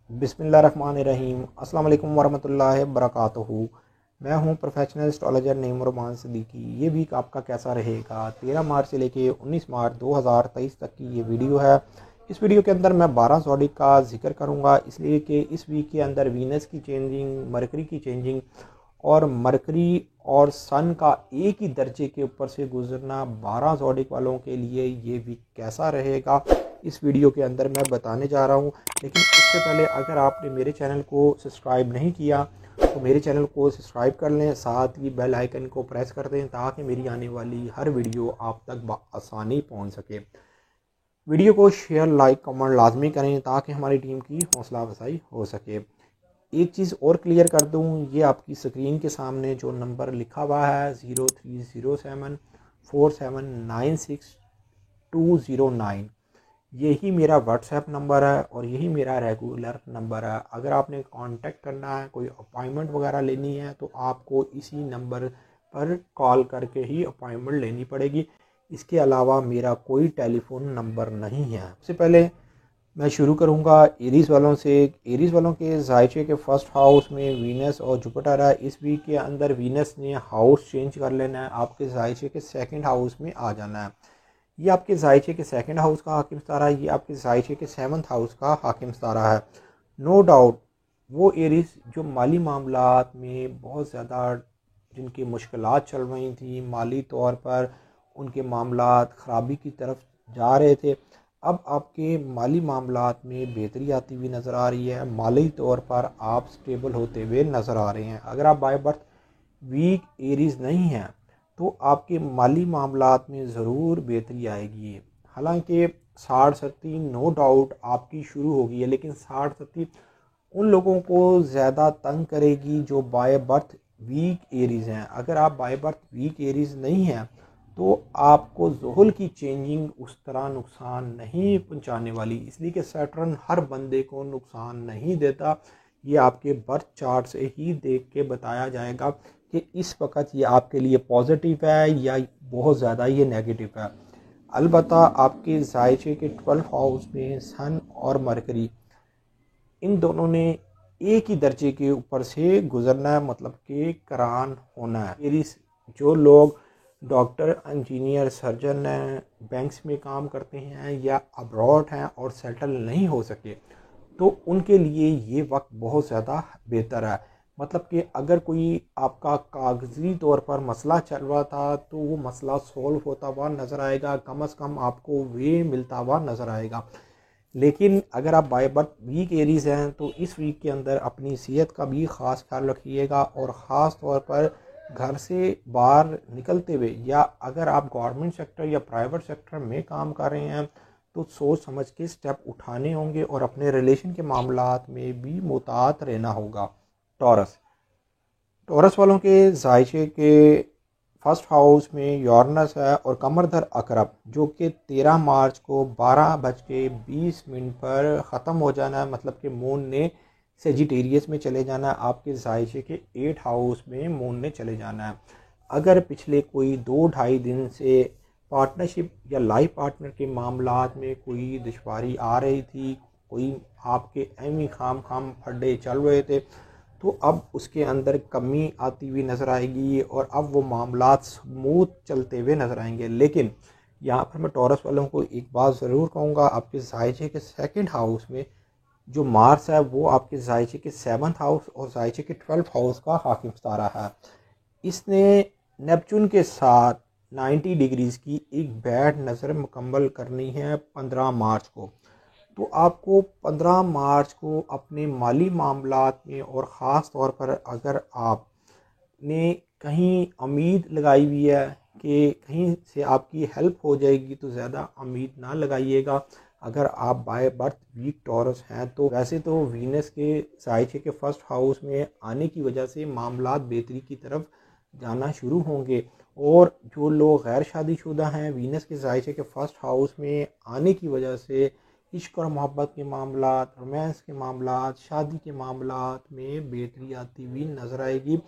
बिस्मिल्लाहिर्रहमानिर्रहीम। अस्सलाम वालेकुम वरहमतुल्लाहि वबरकातुहू। मैं हूं प्रोफेशनल एस्ट्रोलॉजर नईम रमान सिद्दीकी। ये वीक आपका कैसा रहेगा 13 मार्च से लेके 19 मार्च 2023 तक की ये वीडियो है। इस वीडियो के अंदर मैं 12 ज़ोडिक का जिक्र करूंगा, इसलिए कि इस वीक के अंदर वीनस की चेंजिंग, मरकरी की चेंजिंग और मरकरी और सन का एक ही दर्जे के ऊपर से गुजरना 12 ज़ोडिक वालों के लिए ये वीक कैसा रहेगा इस वीडियो के अंदर मैं बताने जा रहा हूँ। लेकिन उससे पहले अगर आपने मेरे चैनल को सब्सक्राइब नहीं किया तो मेरे चैनल को सब्सक्राइब कर लें, साथ ही बेल आइकन को प्रेस कर दें ताकि मेरी आने वाली हर वीडियो आप तक आसानी पहुँच सके। वीडियो को शेयर, लाइक, कमेंट लाजमी करें ताकि हमारी टीम की हौसला अफजाई हो सके। एक चीज़ और क्लियर कर दूं, ये आपकी स्क्रीन के सामने जो नंबर लिखा हुआ है 03074796 यही मेरा व्हाट्सएप नंबर है और यही मेरा रेगुलर नंबर है। अगर आपने कांटेक्ट करना है, कोई अपॉइंटमेंट वगैरह लेनी है तो आपको इसी नंबर पर कॉल करके ही अपॉइंटमेंट लेनी पड़ेगी। इसके अलावा मेरा कोई टेलीफोन नंबर नहीं है। सबसे पहले मैं शुरू करूंगा एरीज़ वालों से। एरीज़ वालों के जायचे के फर्स्ट हाउस में वीनस और जुपिटर है। इस वीक के अंदर वीनस ने हाउस चेंज कर लेना है, आपके जायचे के सेकंड हाउस में आ जाना है। ये आपके जायचे के सेकंड हाउस का हाकिम सितारा है, ये आपके जायचे के सेवंथ हाउस का हाकिम सितारा है। नो डाउट वो एरीज जो माली मामलात में बहुत ज़्यादा जिनकी मुश्किलात चल रही थी, माली तौर पर उनके मामलात ख़राबी की तरफ जा रहे थे, अब आपके माली मामलात में बेहतरी आती हुई नज़र आ रही है। माली तौर पर आप स्टेबल होते हुए नज़र आ रहे हैं। अगर आप बाय बर्थ वीक एरीज नहीं हैं तो आपके माली मामलात में ज़रूर बेहतरी आएगी। हालांकि 60-70 नो डाउट आपकी शुरू होगी है, लेकिन 60-70 उन लोगों को ज़्यादा तंग करेगी जो बाय बर्थ वीक एरीज हैं। अगर आप बाय बर्थ वीक एरीज नहीं हैं तो आपको ज़ुहुल की चेंजिंग उस तरह नुकसान नहीं पहुंचाने वाली, इसलिए कि सैटर्न हर बंदे को नुकसान नहीं देता। ये आपके बर्थ चार्ट से ही देख के बताया जाएगा कि इस वक्त ये आपके लिए पॉजिटिव है या बहुत ज़्यादा ये नेगेटिव है। अलबत्ता आपके जायचे के 12 हाउस में सन और मरकरी इन दोनों ने एक ही दर्जे के ऊपर से गुजरना है, मतलब कि करान होना है। मेरी जो लोग डॉक्टर, इंजीनियर, सर्जन हैं, बैंक्स में काम करते हैं या अब्रॉड हैं और सेटल नहीं हो सके तो उनके लिए ये वक्त बहुत ज़्यादा बेहतर है। मतलब कि अगर कोई आपका कागजी तौर पर मसला चल रहा था तो वो मसला सॉल्व होता हुआ नज़र आएगा, कम अज़ कम आपको वे मिलता हुआ नज़र आएगा। लेकिन अगर आप बाय बर्थ वीक एरीज हैं तो इस वीक के अंदर अपनी सेहत का भी ख़ास ख्याल रखिएगा और ख़ास तौर पर घर से बाहर निकलते हुए या अगर आप गवर्नमेंट सेक्टर या प्राइवेट सेक्टर में काम कर रहे हैं तो सोच समझ के स्टेप उठाने होंगे और अपने रिलेशन के मामलात में भी मुतात रहना होगा। टॉरस टॉरस वालों के जायचे के फर्स्ट हाउस में यूरेनस है और कमरधर अकरब जो कि 13 मार्च को 12:20 पर ख़त्म हो जाना है। मतलब कि मून ने सेजिटेरियस में चले जाना है, आपके जायचे के 8 हाउस में मून ने चले जाना है। अगर पिछले कोई 2-2.5 दिन से पार्टनरशिप या लाइफ पार्टनर के मामलात में कोई दुश्वारी आ रही थी, कोई आपके एमी खाम फड्डे चल रहे थे, तो अब उसके अंदर कमी आती हुई नज़र आएगी और अब वो मामलात स्मूथ चलते हुए नज़र आएंगे। लेकिन यहाँ पर मैं टॉरस वालों को एक बात ज़रूर कहूँगा, आपके जायचे के सेकंड हाउस में जो मार्स है वो आपके जायचे के 7th हाउस और जायचे के 12th हाउस का हाकिम सितारा है। इसने नेपच्यून के साथ 90 डिग्रीज़ की एक बैड नज़र मुकम्मल करनी है 15 मार्च को। तो आपको 15 मार्च को अपने माली मामलात में और ख़ास तौर पर अगर आपने कहीं उम्मीद लगाई हुई है कि कहीं से आपकी हेल्प हो जाएगी तो ज़्यादा उम्मीद ना लगाइएगा। अगर आप बाय बर्थ वीक टॉरस हैं तो वैसे तो वीनस के जायचे के फर्स्ट हाउस में आने की वजह से मामलात बेहतरी की तरफ जाना शुरू होंगे और जो लोग गैर शादीशुदा हैं वीनस के जायचे के फर्स्ट हाउस में आने की वजह से इश्क और मोहब्बत के मामलात, रोमांस के मामलात, शादी के मामलात में बेहतरी आती हुई नज़र आएगी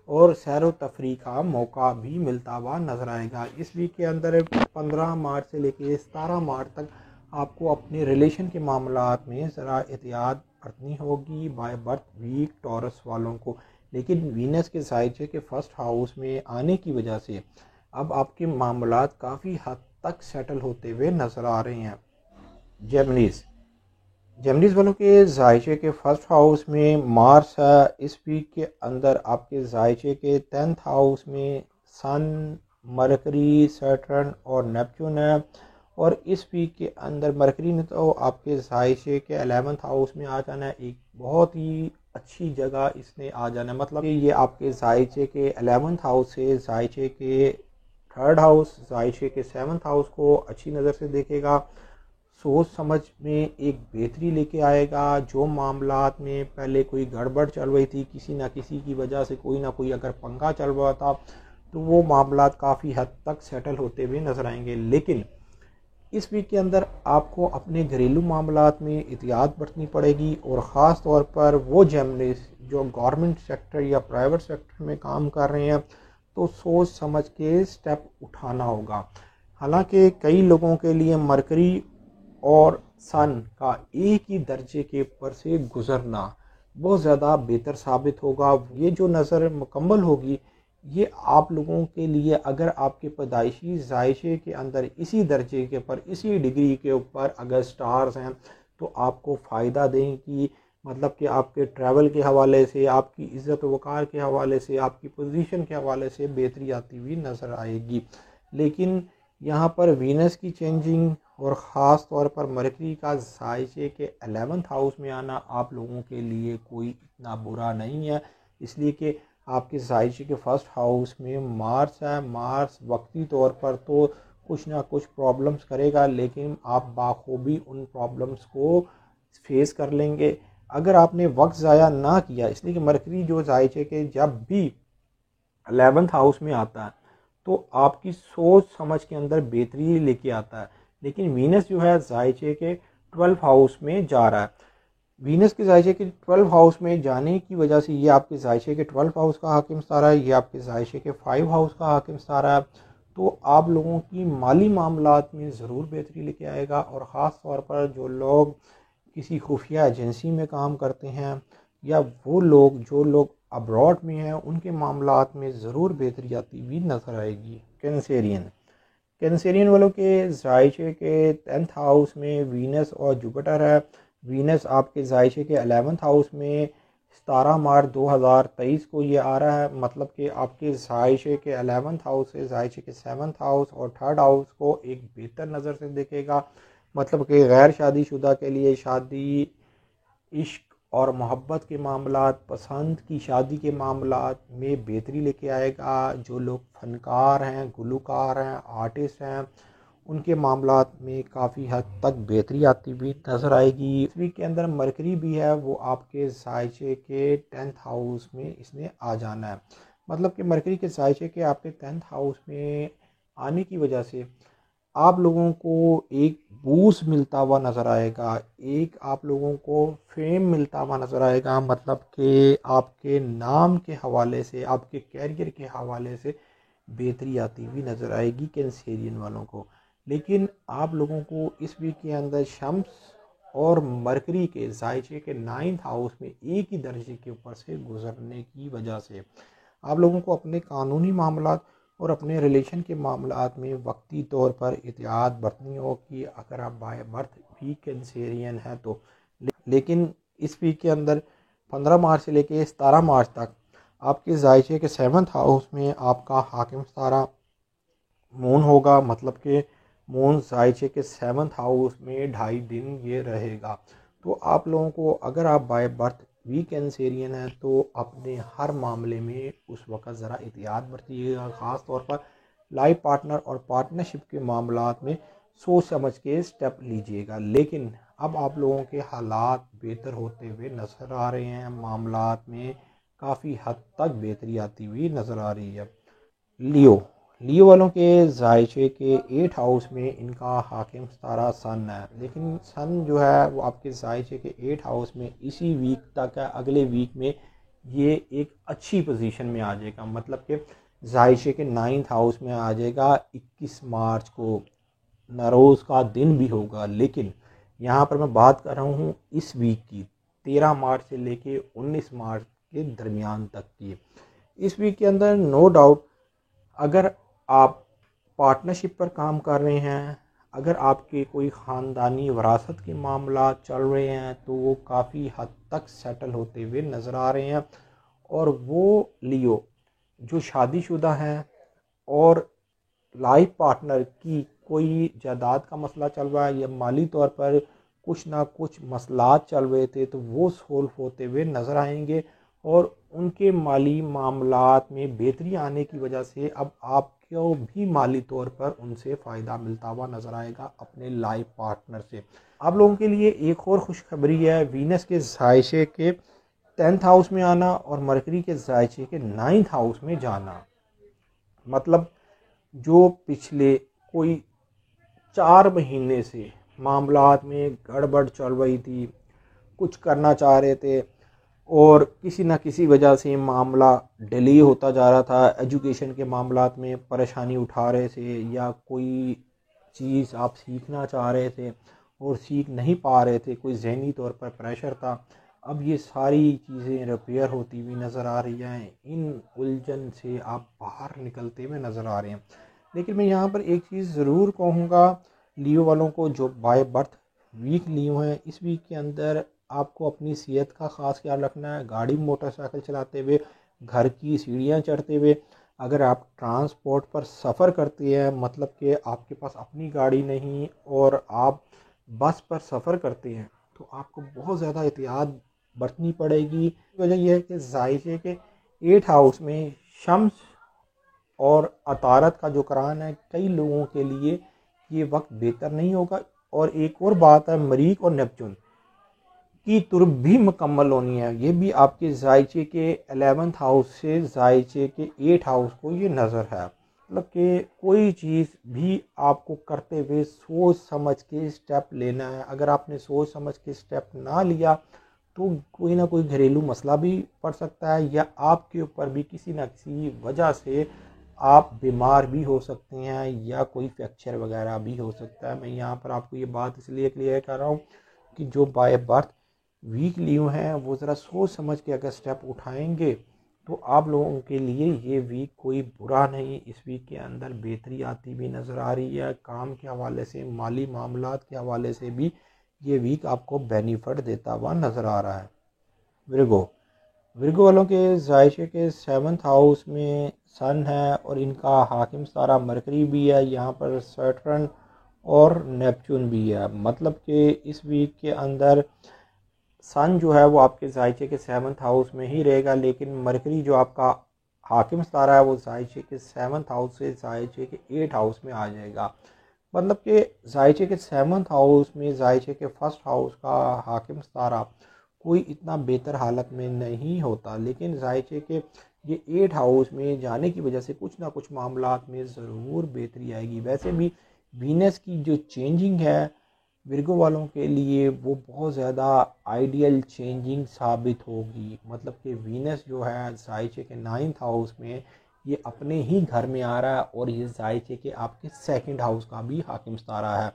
और सैर व तफरी का मौका भी मिलता हुआ नज़र आएगा। इस वीक के अंदर 15 मार्च से लेकर 17 मार्च तक आपको अपने रिलेशन के मामलात में ज़रा एहतियात बरतनी होगी बाय बर्थ वीक टॉरस वालों को। लेकिन वीनस के जायचे के फर्स्ट हाउस में आने की वजह से अब आपके मामलात काफ़ी हद तक सेटल होते हुए नज़र आ रहे हैं। जेमिनीज़ जेमिनीज़ वालों के जायचे के फर्स्ट हाउस में मार्स है। इस वीक के अंदर आपके जायचे के 10th हाउस में सन, मरकरी, सैटर्न और नेपच्यून है। और इस वीक के अंदर मरकरी ने तो आपके जायचे के 11th हाउस में आ जाना है। एक बहुत ही अच्छी जगह इसने आ जाना है, मतलब ये आपके जायचे के 11th हाउस से जायचे के 3rd हाउस, जायचे के 7th हाउस को अच्छी नज़र से देखेगा। सोच समझ में एक बेहतरी लेके आएगा। जो मामलात में पहले कोई गड़बड़ चल रही थी, किसी ना किसी की वजह से कोई ना कोई अगर पंगा चल रहा था, तो वो मामलात काफ़ी हद तक सेटल होते हुए नजर आएंगे। लेकिन इस वीक के अंदर आपको अपने घरेलू मामलात में एहतियात बरतनी पड़ेगी। और ख़ास तौर पर वो जेमिनीज़ जो गवर्नमेंट सेक्टर या प्राइवेट सेक्टर में काम कर रहे हैं, तो सोच समझ के स्टेप उठाना होगा। हालांकि कई लोगों के लिए मरकरी और सन का एक ही दर्जे के ऊपर से गुजरना बहुत ज़्यादा बेहतर साबित होगा। ये जो नज़र मुकम्मल होगी, ये आप लोगों के लिए अगर आपके पैदाइशी जायशे के अंदर इसी दर्जे के ऊपर, इसी डिग्री के ऊपर अगर स्टार्स हैं, तो आपको फ़ायदा देंगी। मतलब कि आपके ट्रैवल के हवाले से, आपकी इज़्ज़त वक़ार के हवाले से, आपकी पोजीशन के हवाले से बेहतरी आती हुई नज़र आएगी। लेकिन यहाँ पर वीनस की चेंजिंग और ख़ास तौर पर मरकरी का जायचे के 11th हाउस में आना आप लोगों के लिए कोई इतना बुरा नहीं है, इसलिए कि आपके जायचे के फर्स्ट हाउस में मार्स है। मार्स वक्ती तौर पर तो कुछ ना कुछ प्रॉब्लम्स करेगा, लेकिन आप बाखूबी उन प्रॉब्लम्स को फेस कर लेंगे अगर आपने वक्त ज़ाया ना किया। इसलिए कि मरकरी जो जायचे के जब भी 11th हाउस में आता है, तो आपकी सोच समझ के अंदर बेहतरी लेके आता है। लेकिन वीनस जो है जायचे के 12th हाउस में जा रहा है। वीनस के जायचे के 12th हाउस में जाने की वजह से ये आपके जायचे के 12th हाउस का हाकिम सितारा है, ये आपके जायचे के 5 हाउस का हाकिम सितारा है। तो आप लोगों की माली मामलात में ज़रूर बेहतरी लेके आएगा। और ख़ास तौर पर जो लोग किसी खुफिया एजेंसी में काम करते हैं, या वो लोग जो लोग अब्रॉड में हैं, उनके मामलात में ज़रूर बेहतरी आती हुई नज़र आएगी। कैंसेरियन वालों के जायचे के 10th हाउस में वीनस और जुपिटर है। वीनस आपके जायचे के 11th हाउस में 17 मार्च 2023 को ये आ रहा है। मतलब कि आपके जायचे के 11th हाउस से जायचे के 7th हाउस और 3rd हाउस को एक बेहतर नज़र से देखेगा। मतलब कि गैर शादीशुदा के लिए शादी, इश्क और मोहब्बत के मामलात, पसंद की शादी के मामलात में बेहतरी लेके आएगा। जो लोग फनकार हैं, गुलकार हैं, आर्टिस्ट हैं, उनके मामलात में काफ़ी हद तक बेहतरी आती हुई नज़र आएगी। इस वीक के अंदर मरकरी भी है, वो आपके जायचे के 10th हाउस में इसने आ जाना है। मतलब कि मरकरी के जायचे के आपके 10th हाउस में आने की वजह से आप लोगों को एक बूस्ट मिलता हुआ नज़र आएगा, एक आप लोगों को फेम मिलता हुआ नज़र आएगा। मतलब कि आपके नाम के हवाले से, आपके कैरियर के हवाले से बेहतरी आती हुई नज़र आएगी कैंसेरियन वालों को। लेकिन आप लोगों को इस वीक के अंदर शम्स और मरकरी के जायचे के 9th हाउस में एक ही दर्जे के ऊपर से गुजरने की वजह से आप लोगों को अपने कानूनी मामलात और अपने रिलेशन के मामलात में वक्ती तौर पर एहतियात बरतनी हो कि अगर आप बाय बर्थ भी कैंसेरियन है तो। लेकिन इस वीक के अंदर 15 मार्च से लेकर 17 मार्च तक आपके जायचे के 7th हाउस में आपका हाकिम सितारा मून होगा। मतलब कि मून जायचे के 7th हाउस में 2.5 दिन ये रहेगा। तो आप लोगों को अगर आप बाय बर्थ वी कैंसेरियन है, तो अपने हर मामले में उस वक़्त ज़रा एहतियात बरतिएगा। ख़ास तौर पर लाइफ पार्टनर और पार्टनरशिप के मामलात में सोच समझ के स्टेप लीजिएगा। लेकिन अब आप लोगों के हालात बेहतर होते हुए नज़र आ रहे हैं, मामलात में काफ़ी हद तक बेहतरी आती हुई नज़र आ रही है। लियो वालों के जायचे के 8 हाउस में इनका हाकिम सितारा सन है। लेकिन सन जो है वो आपके जायचे के 8 हाउस में इसी वीक तक है। अगले वीक में ये एक अच्छी पोजीशन में आ जाएगा। मतलब कि जायचे के 9th हाउस में आ जाएगा। 21 मार्च को नरोज़ का दिन भी होगा। लेकिन यहाँ पर मैं बात कर रहा हूँ इस वीक की 13 मार्च से लेके 19 मार्च के दरमियान तक की। इस वीक के अंदर नो डाउट अगर आप पार्टनरशिप पर काम कर रहे हैं, अगर आपके कोई ख़ानदानी विरासत के मामला चल रहे हैं तो वो काफ़ी हद तक सेटल होते हुए नज़र आ रहे हैं। और वो लियो जो शादीशुदा हैं और लाइफ पार्टनर की कोई जायदाद का मसला चल रहा है या माली तौर पर कुछ ना कुछ मसलात चल रहे थे तो वो सोल्व होते हुए नज़र आएंगे और उनके माली मामलात में बेहतरी आने की वजह से अब आपको भी माली तौर पर उनसे फ़ायदा मिलता हुआ नज़र आएगा अपने लाइफ पार्टनर से। आप लोगों के लिए एक और खुशखबरी है, वीनस के जायशे के 10th हाउस में आना और मरकरी के जायशे के 9th हाउस में जाना। मतलब जो पिछले कोई 4 महीने से मामलात में गड़बड़ चल रही थी, कुछ करना चाह रहे थे और किसी न किसी वजह से मामला डिले होता जा रहा था, एजुकेशन के मामलात में परेशानी उठा रहे थे या कोई चीज़ आप सीखना चाह रहे थे और सीख नहीं पा रहे थे, कोई ज़हनी तौर पर प्रेशर था, अब ये सारी चीज़ें रिपेयर होती हुई नज़र आ रही हैं। इन उलझन से आप बाहर निकलते हुए नज़र आ रहे हैं। लेकिन मैं यहाँ पर एक चीज़ ज़रूर कहूँगा लियो वालों को जो बाय बर्थ वीक लियो हैं, इस वीक के अंदर आपको अपनी सेहत का ख़ास ख्याल रखना है। गाड़ी मोटरसाइकिल चलाते हुए, घर की सीढ़ियाँ चढ़ते हुए, अगर आप ट्रांसपोर्ट पर सफ़र करते हैं, मतलब कि आपके पास अपनी गाड़ी नहीं और आप बस पर सफ़र करते हैं, तो आपको बहुत ज़्यादा एहतियात बरतनी पड़ेगी। वजह यह है कि जायशे के 8 हाउस में शम्स और अतारत का जो करान है, कई लोगों के लिए ये वक्त बेहतर नहीं होगा। और एक और बात है, मरीख और नेपच्यून की तुर्ब भी मुकम्मल होनी है। ये भी आपके जायचे के 11th हाउस से जायचे के 8 हाउस को ये नज़र है। मतलब कि कोई चीज़ भी आपको करते हुए सोच समझ के स्टेप लेना है। अगर आपने सोच समझ के स्टेप ना लिया तो कोई ना कोई घरेलू मसला भी पड़ सकता है या आपके ऊपर भी किसी न किसी वजह से आप बीमार भी हो सकते हैं या कोई फ्रैक्चर वगैरह भी हो सकता है। मैं यहाँ पर आपको ये बात इसलिए क्लियर कर रहा हूँ कि जो बाय बर्थ वीक लियो हैं वो ज़रा सोच समझ के अगर स्टेप उठाएंगे तो आप लोगों के लिए ये वीक कोई बुरा नहीं। इस वीक के अंदर बेहतरी आती भी नज़र आ रही है। काम के हवाले से, माली मामलात के हवाले से भी ये वीक आपको बेनिफिट देता हुआ नज़र आ रहा है। विर्गो वालों के जायशे के 7th हाउस में सन है और इनका हाकिम सारा मरकरी भी है। यहाँ पर सैटर्न और नेपच्यून भी है। मतलब कि इस वीक के अंदर सन जो है वो आपके जायशे के 7th हाउस में ही रहेगा, लेकिन मरकरी जो आपका हाकिम सारा है वो जायशे के 7th हाउस से जायशे के 8 हाउस में आ जाएगा। मतलब कि जायशे के 7th हाउस में जायशे के 1st हाउस का हाकिम सारा कोई इतना बेहतर हालत में नहीं होता, लेकिन जायशे के ये 8 हाउस में जाने की वजह से कुछ ना कुछ मामलात में ज़रूर बेहतरी आएगी। वैसे भी वीनस की जो चेंजिंग है विर्गो वालों के लिए वो बहुत ज़्यादा आइडियल चेंजिंग साबित होगी। मतलब कि वीनस जो है जायशे के 9th हाउस में ये अपने ही घर में आ रहा है और ये जायशे के आपके 2nd हाउस का भी हाकिम सारा है।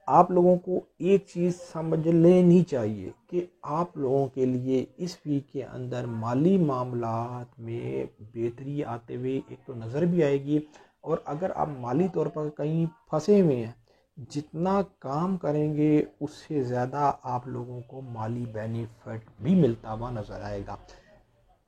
आप लोगों को एक चीज़ समझ लेनी चाहिए कि आप लोगों के लिए इस वीक के अंदर माली मामलात में बेहतरी आते हुए एक तो नज़र भी आएगी और अगर आप माली तौर पर कहीं फंसे हुए हैं, जितना काम करेंगे उससे ज़्यादा आप लोगों को माली बेनिफिट भी मिलता हुआ नज़र आएगा।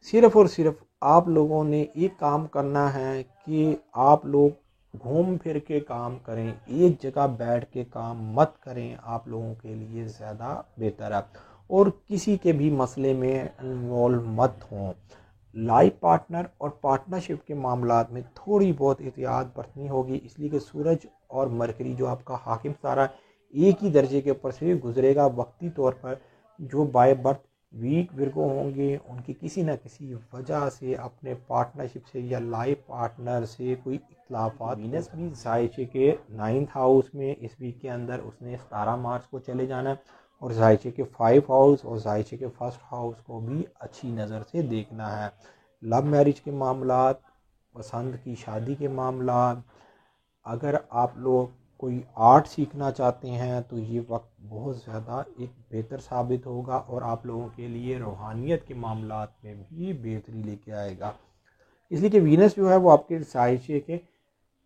सिर्फ़ और सिर्फ आप लोगों ने एक काम करना है कि आप लोग घूम फिर के काम करें, एक जगह बैठ के काम मत करें। आप लोगों के लिए ज़्यादा बेहतर है और किसी के भी मसले में इन्वॉल्व मत हों। लाइफ पार्टनर और पार्टनरशिप के मामलात में थोड़ी बहुत एहतियात बरतनी होगी, इसलिए कि सूरज और मरकरी जो आपका हाकिम सारा एक ही दर्जे के ऊपर से गुजरेगा। वक्ती तौर पर जो बाय बर्थ वीक विर्गो होंगे उनकी किसी न किसी वजह से अपने पार्टनरशिप से या लाइफ पार्टनर से कोई इख्लाफात। वीनस भी जायशे के 9th हाउस में इस वीक के अंदर उसने 17 मार्च को चले जाना है और जायशे के 5 हाउस और जायशे के 1st हाउस को भी अच्छी नज़र से देखना है। लव मैरिज के मामलात, पसंद की शादी के मामलात, अगर आप लोग कोई आर्ट सीखना चाहते हैं तो ये वक्त बहुत ज़्यादा एक बेहतर साबित होगा और आप लोगों के लिए रूहानियत के मामलात में भी बेहतरी लेके आएगा। इसलिए कि वीनस जो है वो आपके साइशे के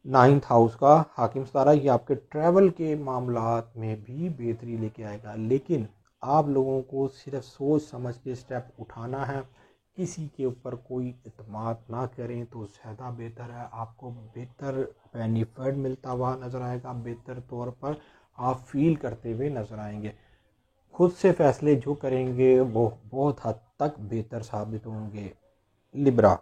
9th हाउस का हाकिम सितारा, ये आपके ट्रैवल के मामलात में भी बेहतरी लेके आएगा। लेकिन आप लोगों को सिर्फ सोच समझ के स्टेप उठाना है, किसी के ऊपर कोई इत्मीनान ना करें तो ज़्यादा बेहतर है। आपको बेहतर बेनिफिट मिलता हुआ नज़र आएगा, बेहतर तौर पर आप फील करते हुए नज़र आएंगे। खुद से फ़ैसले जो करेंगे वो बहुत हद तक बेहतर साबित होंगे। लिब्रा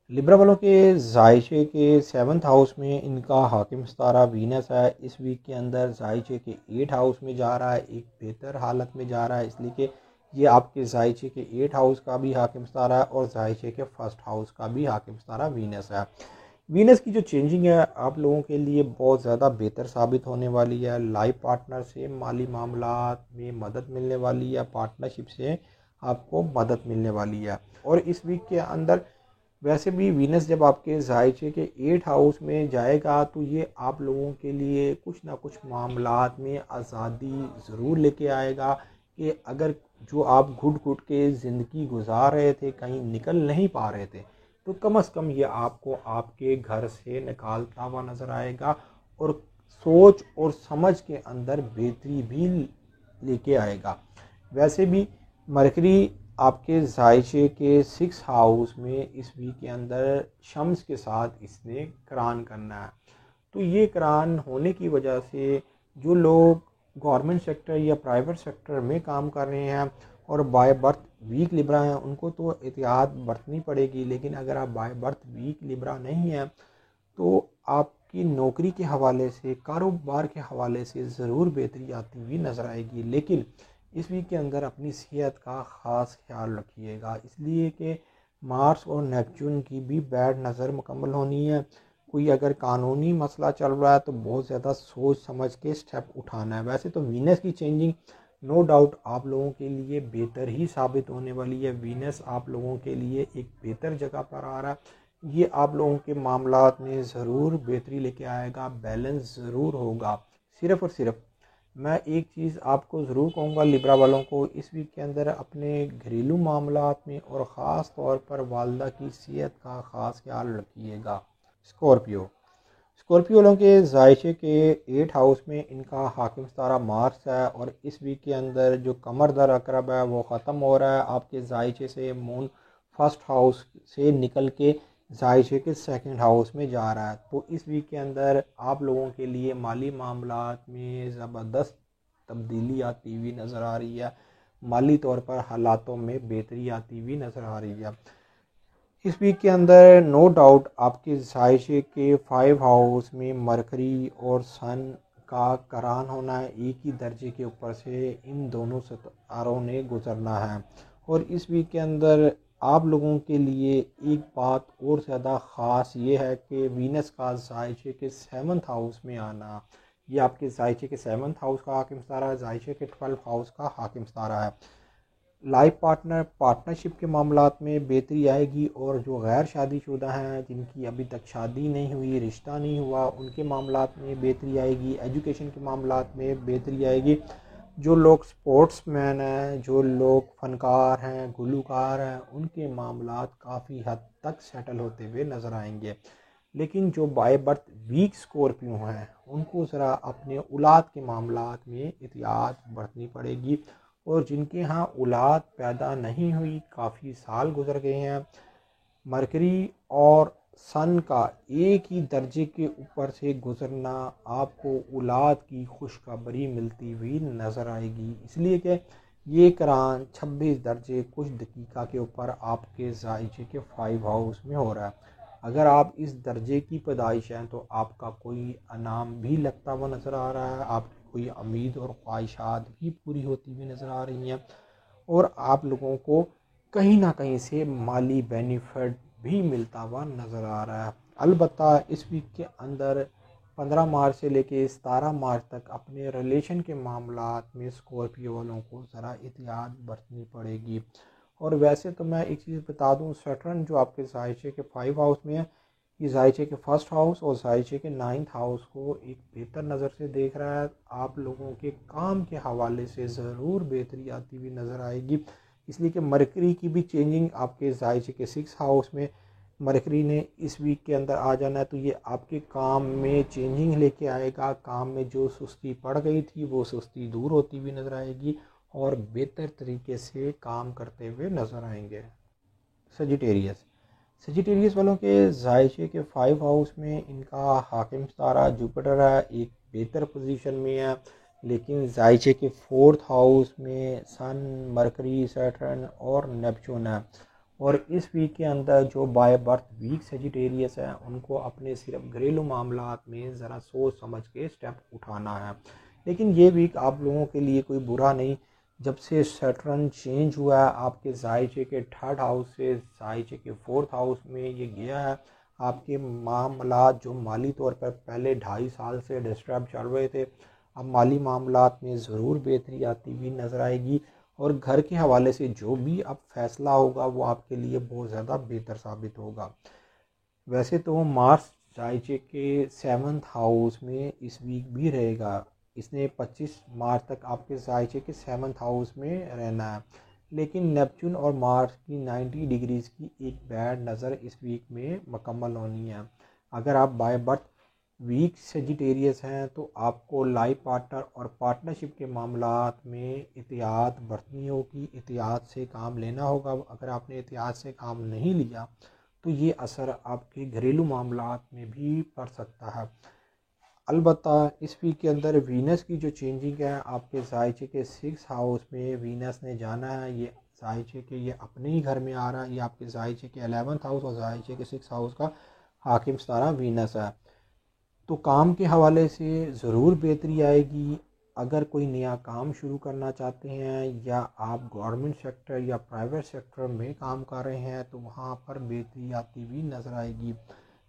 लिब्रा वालों के जायशे के 7th हाउस में इनका हाकिम सितारा वीनस है। इस वीक के अंदर जायशे के 8 हाउस में जा रहा है, एक बेहतर हालत में जा रहा है, इसलिए कि ये आपके जायशे के 8 हाउस का भी हाकिम सितारा है और जायशे के 1st हाउस का भी हाकिम सितारा वीनस है। वीनस की जो चेंजिंग है आप लोगों के लिए बहुत ज़्यादा बेहतर साबित होने वाली है। लाइफ पार्टनर से माली मामलात में मदद मिलने वाली है, पार्टनरशिप से आपको मदद मिलने वाली है। और इस वीक के अंदर वैसे भी वीनस जब आपके जायचे के 8 हाउस में जाएगा तो ये आप लोगों के लिए कुछ ना कुछ मामलात में आज़ादी ज़रूर लेके आएगा कि अगर जो आप घुट घुट के ज़िंदगी गुजार रहे थे, कहीं निकल नहीं पा रहे थे, तो कम से कम ये आपको आपके घर से निकालता हुआ नज़र आएगा और सोच और समझ के अंदर बेहतरी भी लेके आएगा। वैसे भी मरकरी आपके जायशे के 6 हाउस में इस वीक के अंदर शम्स के साथ इसने करान करना है। तो ये करान होने की वजह से जो लोग गवर्नमेंट सेक्टर या प्राइवेट सेक्टर में काम कर रहे हैं और बाय बर्थ वीक लिब्रा हैं, उनको तो एहतियात बरतनी पड़ेगी। लेकिन अगर आप बाय बर्थ वीक लिब्रा नहीं हैं तो आपकी नौकरी के हवाले से, कारोबार के हवाले से ज़रूर बेहतरी आती हुई नज़र आएगी। लेकिन इस वीक के अंदर अपनी सेहत का ख़ास ख्याल रखिएगा, इसलिए कि मार्स और नेपच्यून की भी बैड नज़र मुकम्मल होनी है। कोई अगर कानूनी मसला चल रहा है तो बहुत ज़्यादा सोच समझ के स्टेप उठाना है। वैसे तो वीनस की चेंजिंग नो डाउट आप लोगों के लिए बेहतर ही साबित होने वाली है। वीनस आप लोगों के लिए एक बेहतर जगह पर आ रहा है, ये आप लोगों के मामलात में ज़रूर बेहतरी लेके आएगा, बैलेंस ज़रूर होगा। सिर्फ़ और सिर्फ मैं एक चीज़ आपको ज़रूर कहूँगा लिब्रा वालों को, इस वीक के अंदर अपने घरेलू मामलात में और ख़ास तौर पर वालदा की सेहत का ख़ास ख्याल रखिएगा। स्कॉर्पियो स्कॉर्पियो वालों के जायशे के 8 हाउस में इनका हाकिम सितारा मार्स है और इस वीक के अंदर जो कमर दर अकरब है वो ख़त्म हो रहा है। आपके जायशे से मून 1st हाउस से निकल के जायशे के 2nd हाउस में जा रहा है। तो इस वीक के अंदर आप लोगों के लिए माली मामलात में ज़बरदस्त तब्दीली आती हुई नज़र आ रही है, माली तौर पर हालातों में बेहतरी आती हुई नज़र आ रही है। इस वीक के अंदर नो डाउट आपके जायशे के 5 हाउस में मरकरी और सन का करान होना है, एक ही दर्जे के ऊपर से इन दोनों सितारों ने गुजरना है। और इस वीक के अंदर आप लोगों के लिए एक बात और ज़्यादा ख़ास ये है कि वीनस का जायशे के 7th हाउस में आना, ये आपके जायशे के 7th हाउस का हाकिम सितारा है, जायशे के 12th हाउस का हाकिम सितारा है। लाइफ पार्टनरशिप के मामलात में बेहतरी आएगी और जो गैर शादीशुदा हैं, जिनकी अभी तक शादी नहीं हुई, रिश्ता नहीं हुआ, उनके मामलात में बेहतरी आएगी। एजुकेशन के मामलात में बेहतरी आएगी। जो लोग स्पोर्ट्समैन हैं, जो लोग फ़नकार हैं, गुलूकार हैं, उनके मामलात काफ़ी हद तक सेटल होते हुए नज़र आएंगे। लेकिन जो बाय बर्थ वीक स्कॉर्पियो हैं उनको ज़रा अपने औलाद के मामलात में एहतियात बरतनी पड़ेगी। और जिनके यहाँ औलाद पैदा नहीं हुई, काफ़ी साल गुजर गए हैं, मरकरी और सन का एक ही दर्जे के ऊपर से गुजरना आपको औलाद की खुशखबरी मिलती हुई नज़र आएगी। इसलिए कि ये करान 26 दर्जे कुछ दकीका के ऊपर आपके जायचे के 5 हाउस में हो रहा है। अगर आप इस दर्जे की पैदाइश हैं तो आपका कोई इनाम भी लगता हुआ नज़र आ रहा है, आपकी कोई उम्मीद और ख्वाहिशात भी पूरी होती हुई नज़र आ रही हैं और आप लोगों को कहीं ना कहीं से माली बेनिफिट भी मिलता हुआ नज़र आ रहा है। अलबत्ता इस वीक के अंदर 15 मार्च से लेके 17 मार्च तक अपने रिलेशन के मामलात में स्कॉर्पियो वालों को ज़रा एहतियात बरतनी पड़ेगी। और वैसे तो मैं एक चीज़ बता दूं, सैटर्न जो आपके जायशे के 5 हाउस में है, ये जायचे के फर्स्ट हाउस और जायचे के 9th हाउस को एक बेहतर नज़र से देख रहा है। आप लोगों के काम के हवाले से ज़रूर बेहतरी आती हुई नज़र आएगी, इसलिए कि मरकरी की भी चेंजिंग आपके जायचे के 6 हाउस में मरकरी ने इस वीक के अंदर आ जाना है। तो ये आपके काम में चेंजिंग लेके आएगा। काम में जो सुस्ती पड़ गई थी वो सुस्ती दूर होती हुई नज़र आएगी और बेहतर तरीके से काम करते हुए नज़र आएंगे। सजिटेरियस वालों के जायचे के 5 हाउस में इनका हाकिम सितारा जुपिटर है, एक बेहतर पोजीशन में है। लेकिन जायचे के 4th हाउस में सन, मरकरी, सैटर्न और नेपच्यून है। और इस वीक के अंदर जो बाय बर्थ वीक सजिटेरियस है उनको अपने सिर्फ घरेलू मामलात में ज़रा सोच समझ के स्टेप उठाना है। लेकिन ये वीक आप लोगों के लिए कोई बुरा नहीं। जब से सैटर्न चेंज हुआ है आपके जायचे के 3rd हाउस से जायचे के 4th हाउस में ये गया है, आपके मामलात जो माली तौर पर पहले 2.5 साल से डिस्टर्ब चल रहे थे, अब माली मामलात में ज़रूर बेहतरी आती हुई नज़र आएगी। और घर के हवाले से जो भी अब फैसला होगा वो आपके लिए बहुत ज़्यादा बेहतर साबित होगा। वैसे तो मार्स जायचे के 7th हाउस में इस वीक भी रहेगा। इसने 25 मार्च तक आपके जायचे के 7th हाउस में रहना है। लेकिन नेपच्यून और मार्स की 90 डिग्रीज़ की एक बैड नज़र इस वीक में मुकम्मल होनी है। अगर आप बाय बर्थ वीक सेजिटेरियस हैं तो आपको लाइफ पार्टनर और पार्टनरशिप के मामलात में एहतियात बरतनी होगी, एहतियात से काम लेना होगा। अगर आपने एहतियात से काम नहीं लिया तो ये असर आपके घरेलू मामलात में भी पड़ सकता है। अलबत्ता इस वीक के अंदर वीनस की जो चेंजिंग है आपके जायचे के 6 हाउस में वीनस ने जाना है। ये जायचे के ये अपने ही घर में आ रहा है। ये आपके जायचे के 11th हाउस और जायचे के 6 हाउस का हाकिम सितारा वीनस है। तो काम के हवाले से ज़रूर बेहतरी आएगी। अगर कोई नया काम शुरू करना चाहते हैं या आप गवर्नमेंट सेक्टर या प्राइवेट सेक्टर में काम कर रहे हैं तो वहाँ पर बेहतरी आती हुई नज़र आएगी।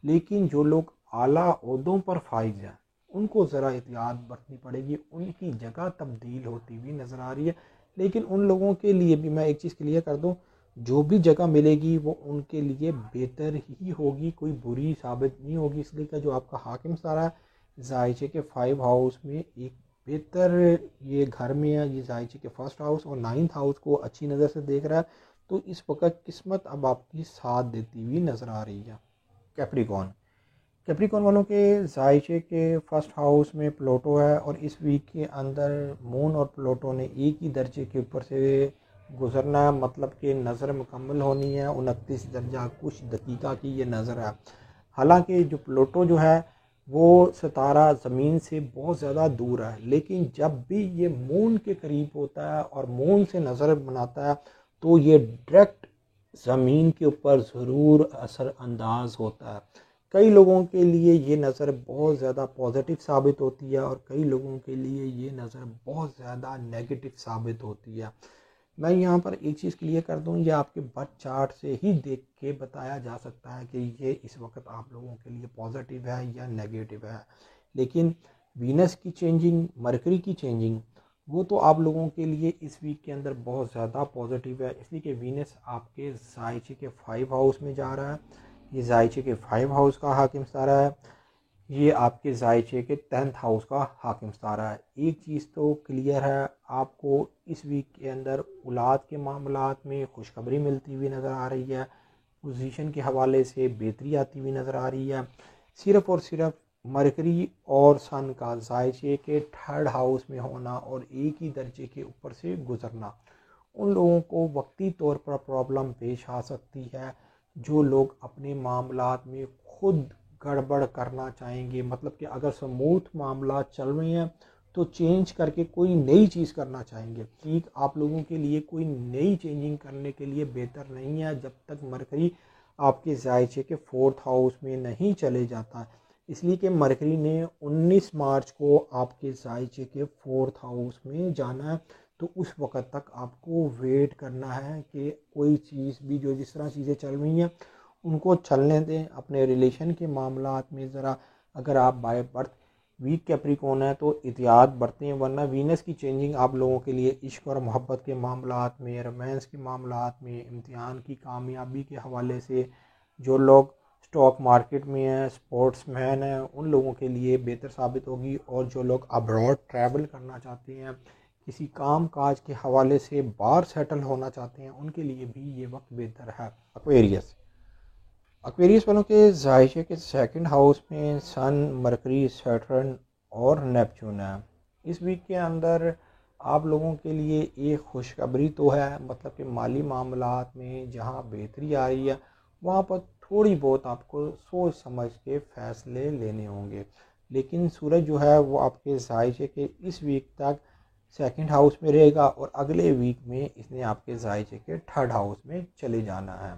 लेकिन जो लोग आला ओहदों पर फाइज हैं उनको ज़रा एहतियात बरतनी पड़ेगी, उनकी जगह तब्दील होती हुई नज़र आ रही है। लेकिन उन लोगों के लिए भी मैं एक चीज़ क्लियर कर दूं, जो भी जगह मिलेगी वो उनके लिए बेहतर ही होगी, कोई बुरी साबित नहीं होगी। इसलिए कि जो आपका हाकिम सारा है जायचे के 5 हाउस में एक बेहतर ये घर में है, ये जायचे के 1st हाउस और 9th हाउस को अच्छी नज़र से देख रहा है। तो इस वक्त किस्मत अब आपकी साथ देती हुई नज़र आ रही है। कैप्रिकॉन वालों के जायचे के 1st हाउस में प्लूटो है और इस वीक के अंदर मून और प्लूटो ने एक ही दर्जे के ऊपर से गुजरना है। मतलब कि नज़र मुकम्मल होनी है 29 दर्जा कुछ दकीका की ये नज़र है। हालांकि जो प्लूटो जो है वो सितारा ज़मीन से बहुत ज़्यादा दूर है, लेकिन जब भी ये मून के करीब होता है और मून से नज़र बनाता है तो ये डायरेक्ट ज़मीन के ऊपर ज़रूर असरअंदाज होता है। कई लोगों के लिए ये नज़र बहुत ज़्यादा पॉजिटिव साबित होती है और कई लोगों के लिए ये नज़र बहुत ज़्यादा नेगेटिव साबित होती है। मैं यहाँ पर एक चीज़ क्लियर कर दूँ, ये आपके बर्थ चार्ट से ही देख के बताया जा सकता है कि ये इस वक्त आप लोगों के लिए पॉजिटिव है या नेगेटिव है। लेकिन वीनस की चेंजिंग, मरकरी की चेंजिंग, वो तो आप लोगों के लिए इस वीक के अंदर बहुत ज़्यादा पॉजिटिव है। इसलिए कि वीनस आपके जायचे के 5 हाउस में जा रहा है। ये जायचे के 5 हाउस का हाकिम सितारा है। ये आपके जायचे के 10th हाउस का हाकिम सितारा है। एक चीज़ तो क्लियर है, आपको इस वीक के अंदर औलाद के मामलात में खुशखबरी मिलती हुई नज़र आ रही है। पोजीशन के हवाले से बेहतरी आती हुई नज़र आ रही है। सिर्फ़ और सिर्फ मरकरी और सन का जायचे के 3rd हाउस में होना और एक ही दर्जे के ऊपर से गुजरना उन लोगों को वक्ती तौर पर प्रॉब्लम पेश आ सकती है। जो लोग अपने मामलात में खुद गड़बड़ करना चाहेंगे, मतलब कि अगर स्मूथ मामला चल रहे हैं तो चेंज करके कोई नई चीज़ करना चाहेंगे। ठीक आप लोगों के लिए कोई नई चेंजिंग करने के लिए बेहतर नहीं है जब तक मरकरी आपके जायचे के 4th हाउस में नहीं चले जाता। इसलिए कि मरकरी ने 19 मार्च को आपके जायचे के 4th हाउस में जाना है। तो उस वक़्त तक आपको वेट करना है कि कोई चीज़ भी जो जिस तरह चीज़ें चल रही हैं उनको चलने दें। अपने रिलेशन के मामलात में ज़रा अगर आप बाय बर्थ वीक कैप्रिकॉर्न है तो एहतियात बरतें, वरना वीनस की चेंजिंग आप लोगों के लिए इश्क और मोहब्बत के मामलात में, रोमांस के मामलात में, इम्तिहान की कामयाबी के हवाले से, जो लोग स्टॉक मार्केट में हैं, स्पोर्ट्समैन हैं, उन लोगों के लिए बेहतर साबित होगी। और जो लोग अब्रॉड ट्रैवल करना चाहते हैं, किसी काम काज के हवाले से बाहर सेटल होना चाहते हैं, उनके लिए भी ये वक्त बेहतर है। एक्वेरियस वालों के जायशे के सेकंड हाउस में सन, मरकरी, सैटर्न और नेपच्यून है। इस वीक के अंदर आप लोगों के लिए एक खुशखबरी तो है, मतलब कि माली मामलात में जहां बेहतरी आ रही है वहां पर थोड़ी बहुत आपको सोच समझ के फ़ैसले लेने होंगे। लेकिन सूरज जो है वो आपके जायशे के इस वीक तक सेकंड हाउस में रहेगा और अगले वीक में इसने आपके जायशे के थर्ड हाउस में चले जाना है।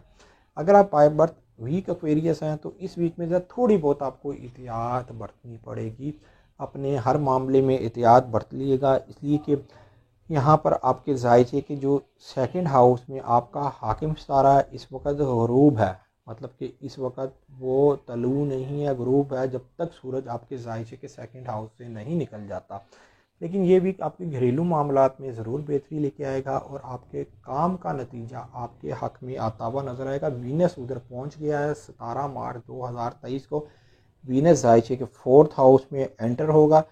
अगर आप बाय बर्थ वीक एक्वेरियस हैं तो इस वीक में थोड़ी बहुत आपको एहतियात बरतनी पड़ेगी। अपने हर मामले में एहतियात बरत लीजिएगा, इसलिए कि यहाँ पर आपके जायचे के जो सेकंड हाउस में आपका हाकिम सितारा इस वक्त गरूब है, मतलब कि इस वक्त वो तलू नहीं है, गरूब है, जब तक सूरज आपके जायचे के सेकंड हाउस से नहीं निकल जाता। लेकिन ये वीक आपके घरेलू मामलात में ज़रूर बेहतरी लेके आएगा और आपके काम का नतीजा आपके हक़ में आता हुआ नज़र आएगा। वीनस उधर पहुंच गया है। 17 मार्च 2023 को वीनस जायशे के फोर्थ हाउस में एंटर होगा।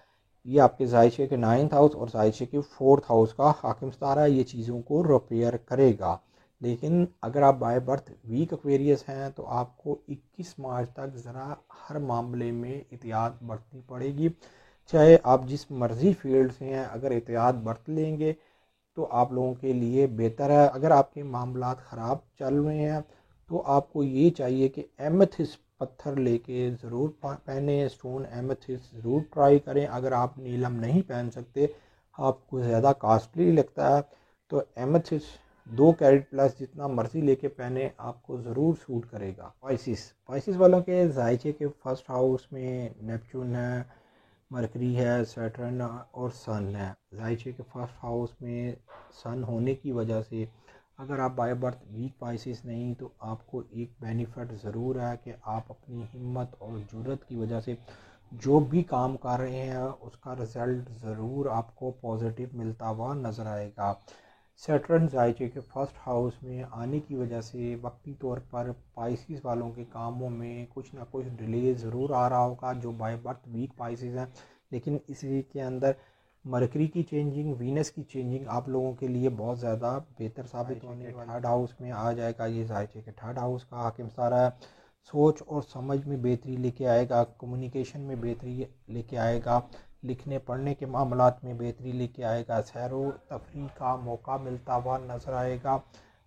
ये आपके जायशे के नाइन्थ हाउस और जायशे के फोर्थ हाउस का हाकिम सितारा है, ये चीज़ों को रिपेयर करेगा। लेकिन अगर आप बाय बर्थ वीक एक्वेरियस हैं तो आपको 21 मार्च तक ज़रा हर मामले में एहतियात बरतनी पड़ेगी। चाहे आप जिस मर्ज़ी फील्ड से हैं, अगर एहतियात बरत लेंगे तो आप लोगों के लिए बेहतर है। अगर आपके मामलात ख़राब चल रहे हैं तो आपको ये चाहिए कि एमेथिस्ट पत्थर लेके ज़रूर पहने, स्टोन एमेथिस्ट ज़रूर ट्राई करें। अगर आप नीलम नहीं पहन सकते, आपको ज़्यादा कास्टली लगता है, तो एमेथिस्ट 2 कैरेट प्लस जितना मर्ज़ी लेके पहने, आपको ज़रूर सूट करेगा। स्पाइसिस वालों के जायचे के फर्स्ट हाउस में नेपच्यून है, मरकरी है, सैटर्न और सन है। जायशे के फर्स्ट हाउस में सन होने की वजह से अगर आप बाय बर्थ वीक स्पाइसिस नहीं तो आपको एक बेनिफिट ज़रूर है कि आप अपनी हिम्मत और जुर्रत की वजह से जो भी काम कर रहे हैं उसका रिज़ल्ट ज़रूर आपको पॉजिटिव मिलता हुआ नज़र आएगा। सैटर्न जायशे के फर्स्ट हाउस में आने की वजह से वक्ती तौर पर स्पाइसिस वालों के कामों में कुछ ना कुछ डिले ज़रूर आ रहा होगा जो बाय बर्थ वीक स्पाइसिस हैं। लेकिन इस वीक के अंदर मरकरी की चेंजिंग, वीनस की चेंजिंग आप लोगों के लिए बहुत ज़्यादा बेहतर साबित होने वाली। थर्ड हाउस में आ जाएगा, ये जायशे के थर्ड हाउस का हाकिम सारा है। सोच और समझ में बेहतरी लेके आएगा, कम्युनिकेशन में बेहतरी लेके आएगा, लिखने पढ़ने के मामलात में बेहतरी लेके आएगा, सैरो तफरी का मौका मिलता हुआ नज़र आएगा।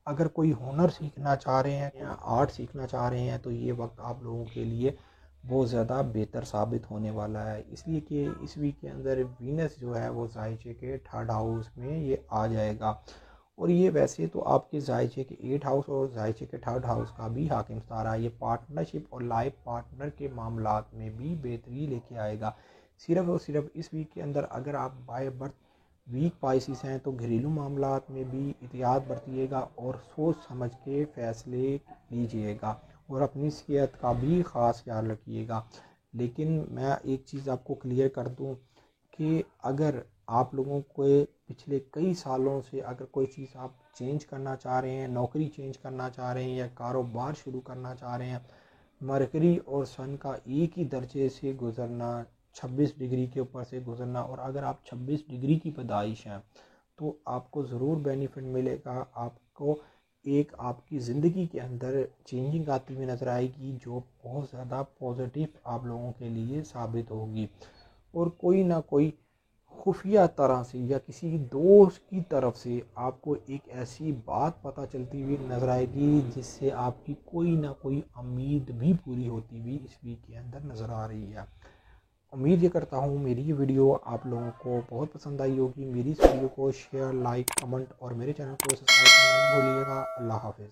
अगर कोई हुनर सीखना चाह रहे हैं या आर्ट सीखना चाह रहे हैं तो ये वक्त आप लोगों के लिए बहुत ज़्यादा बेहतर साबित होने वाला है, इसलिए कि इस वीक के अंदर वीनस जो है वो जायशे के थर्ड हाउस में ये आ जाएगा। और ये वैसे तो आपके जायशे के 8 हाउस और जायशे के थर्ड हाउस का भी हाकिम सितारा है। ये पार्टनरशिप और लाइफ पार्टनर के मामलात में भी बेहतरी लेके आएगा। सिर्फ और सिर्फ इस वीक के अंदर अगर आप बाय बर्थ वीक स्पाइसिस हैं तो घरेलू मामलात में भी एहतियात बरतिएगा और सोच समझ के फ़ैसले लीजिएगा और अपनी सेहत का भी ख़ास ख्याल रखिएगा। लेकिन मैं एक चीज़ आपको क्लियर कर दूं कि अगर आप लोगों को पिछले कई सालों से अगर कोई चीज़ आप चेंज करना चाह रहे हैं, नौकरी चेंज करना चाह रहे हैं या कारोबार शुरू करना चाह रहे हैं, मरकरी और सन का एक ही दर्जे से गुज़रना, 26 डिग्री के ऊपर से गुज़रना, और अगर आप 26 डिग्री की पैदाइश हैं तो आपको ज़रूर बेनिफिट मिलेगा। आपको एक आपकी ज़िंदगी के अंदर चेंजिंग आती हुई नज़र आएगी जो बहुत ज़्यादा पॉजिटिव आप लोगों के लिए साबित होगी। और कोई ना कोई खुफिया तरह से या किसी दोस्त की तरफ से आपको एक ऐसी बात पता चलती हुई नज़र आएगी जिससे आपकी कोई ना कोई उम्मीद भी पूरी होती हुई इस वीक के अंदर नज़र आ रही है। उम्मीद ये करता हूँ मेरी ये वीडियो आप लोगों को बहुत पसंद आई होगी। मेरी इस वीडियो को शेयर, लाइक, कमेंट और मेरे चैनल को सब्सक्राइब करना ना भूलिएगा। अल्लाह हाफ़िज़।